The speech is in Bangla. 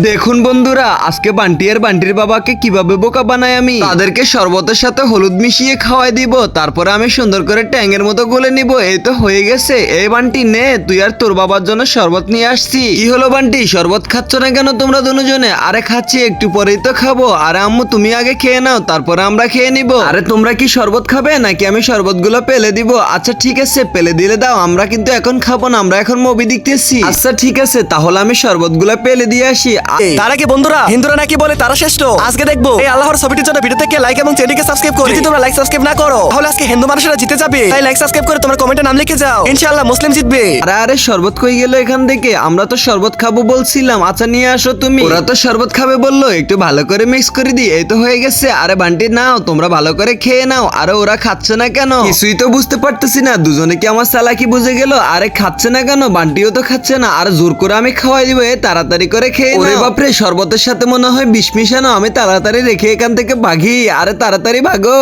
দেখুন বন্ধুরা, আজকে বান্টি আর বান্টির বাবাকে কিভাবে বোকা বানাই আমি। তাদেরকে শরবতের সাথে হলুদ মিশিয়ে খাওয়াই দিব, তারপরে আমি সুন্দর করে ট্যাঙের মতো গলে নিব। এই তো হয়ে গেছে। এই বান্টি নে, তুই আর তোর বাবার জন্য শরবত নিয়ে আসছি। কি হলো বান্টি, শরবত খাচ্ছ না কেন তোমরা দুজনে? আরে খাচ্ছি, একটু পরেই তো খাবো। আরে আম্মু তুমি আগে খেয়ে নাও, তারপরে আমরা খেয়ে নিব। আরে তোমরা কি শরবত খাবে নাকি আমি শরবত গুলো পেলে দিব? আচ্ছা ঠিক আছে, পেলে দিলে দাও, আমরা কিন্তু এখন খাবো না, আমরা এখন মুভি দেখতেছি। আচ্ছা ঠিক আছে, তাহলে আমি শরবত গুলো পেলে দিয়ে আসি। তার আগে বন্ধুরা, হিন্দুরা নাকি বলে তারা শ্রেষ্ঠ। আজকে দেখবো এই আল্লাহর ছবিটির জন্য ভিডিও থেকে লাইক এবং চ্যানেলকে সাবস্ক্রাইব করো। যদি তোমরা লাইক সাবস্ক্রাইব না করো তাহলে আজকে হিন্দু মানুষেরা জিতে যাবে। তাই লাইক সাবস্ক্রাইব করে তোমার কমেন্টে নাম লিখে যাও, ইনশাআল্লাহ মুসলিম জিতবে। আরে আরে শরবত কই গেল এখান থেকে? আমরা তো শরবত খাবো বলছিলাম। আচ্ছা নিয়ে আসো তুমি। ওরা তো শরবত খাবে বললো, একটু ভালো করে মিক্স করে দিই। এই তো হয়ে গেছে। আরে বান্টি নাও, তোমরা ভালো করে খেয়ে নাও। আরে ওরা খাচ্ছে না কেন? কিছুই তো বুঝতে পারতেছি না, দুজনে কি আমার চালাকি বুঝে গেল? আরে খাচ্ছে না কেন? বান্টিও তো খাচ্ছে না। আর জোর করে আমি খাওয়াই দিব। তাড়াতাড়ি করে খেয়ে নাও। ওরে বাপরে, শরবতের সাথে মনে হয় বিষ মিশানো। আমি তাড়াতাড়ি রেখে এখান থেকে ভাগি। আরে তাড়াতাড়ি ভাগো।